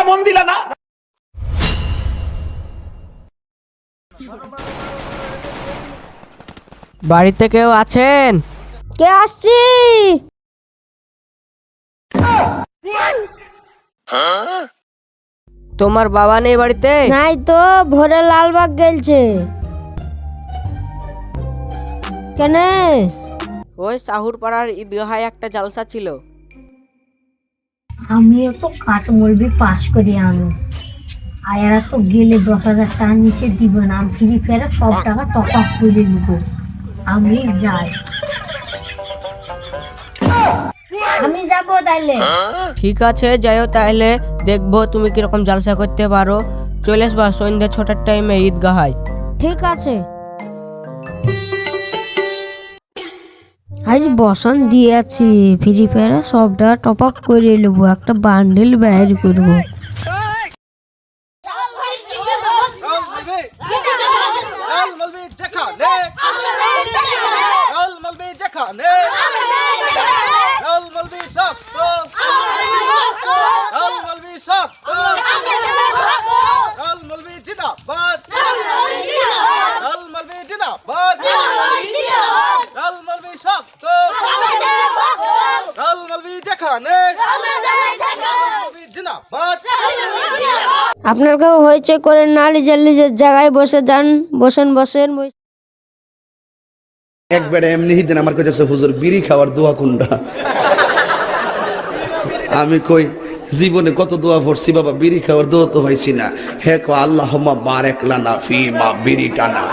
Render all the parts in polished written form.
মন দিলা না। বাড়িতে কেউ আছেন? কে আসছি? তোমার বাবা নেই বাড়িতে? নাই তো, ভোরে লালবাগ গেলছে। কেন? ওই সাহুর পাড়ার ঈদগাহায় একটা জালসা ছিল। আমিও তো কাঠমলবি পাস করি আমি, আর এরা তো গেলে 10,000 টাকার নিচে দিবে না। আমি ফ্রি ফেরে সব টাকা টপ আপ করে নিব। আমি যাই, আমি যাবো তাইলে। ঠিক আছে, যাইও তাহলে, দেখবো তুমি কিরকম জালসা করতে পারো। চলে আসবা সন্ধ্যে 6টার টাইমে ঈদগাহায়। ঠিক আছে। আজ বসন দিয়েছি, ফ্রি ফায়ারে সব টাকা টপ আপ করে নেবো, একটা বান্ডেল বাইর করবো। আপনার কেউ হয়েছে করে না, নিজের নিজের জায়গায় বসে যান। বসেন বসেন। একবারে এমনি দিন আমার কাছে হুজুর বিড়ি খাওয়ার দোয়া কোনটা। আমি কই জীবনে কত দোয়া পড়ছি বাবা, বিড়ি খাওয়ার দোয়া তো হয়েছি না। হে কো আল্লাহুম্মা বারিক লানা ফি মা বিড়ি টানা।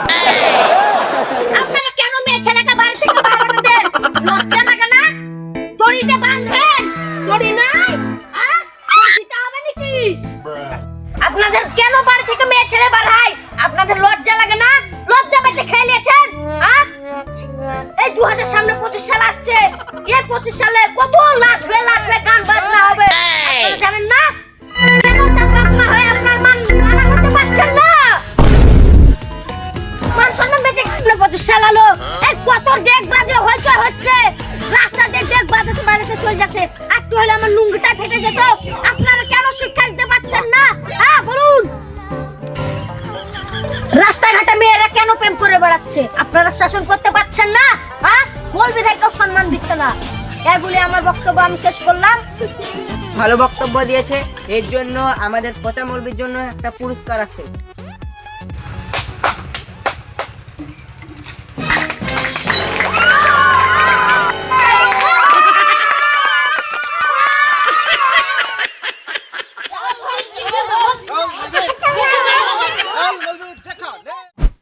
আপনারা কেন মেয়ে ছেলেকে বাড়ি থেকে বাইরে করে দেন? লজ্জা লাগে না? দড়িতে বাঁধবেন, দড়ি নাই? দড়ি দিতে হবে নাকি? আপনাদের কেন বাড়ি থেকে মেয়ে ছেলে বাড়ায়? আপনাদের লজ্জা লাগে না? লজ্জা বেঁচে খেয়ে নিয়েছেন? এই 2000 সামনে 25 সাল আসছে। এই 25 সালে কত নাচবে গান বাজনা হবে, আপনারা জানেন না? কেন তার বাবা হয়ে আপনার মানা করতে পারছেন না? মান সম্মান বেঁচে গেল 25 সাল আলো। এই কত ডেক বাজে হচ্ছে, রাস্তা ডেক বাজাতে চলে যাচ্ছে। একটু হলে আমার লুঙ্গিটা ফেটে যেত। আপনারা কেন শিক্ষা দিতে পারছেন না? বলুন। রাস্তাঘাটে মেয়েরা কেন প্রেম করে বেড়াচ্ছে? আপনারা শাসন করতে পারছেন না? মৌলবীদেরকেও সম্মান দিচ্ছে না। এগুলি আমার বক্তব্য, আমি শেষ করলাম। ভালো বক্তব্য দিয়েছে, এর জন্য আমাদের পচা মৌলবীর জন্য একটা পুরস্কার আছে।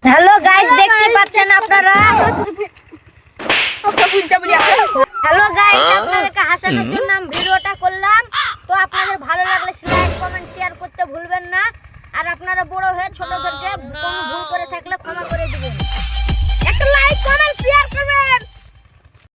হ্যালো গাইস, দেখতে পাচ্ছেন আপনারা? হ্যালো গাইস, আপনাদেরকে হাসানোর জন্য আমি ভিডিওটা করলাম। তো আপনাদের ভালো লাগলে লাইক কমেন্ট শেয়ার করতে ভুলবেন না। আর আপনারা বড় হয়ে ছোটদেরকে কোনো ভুল করে থাকলে ক্ষমা করে দিবেন। একটা লাইক কমেন্ট শেয়ার করবেন।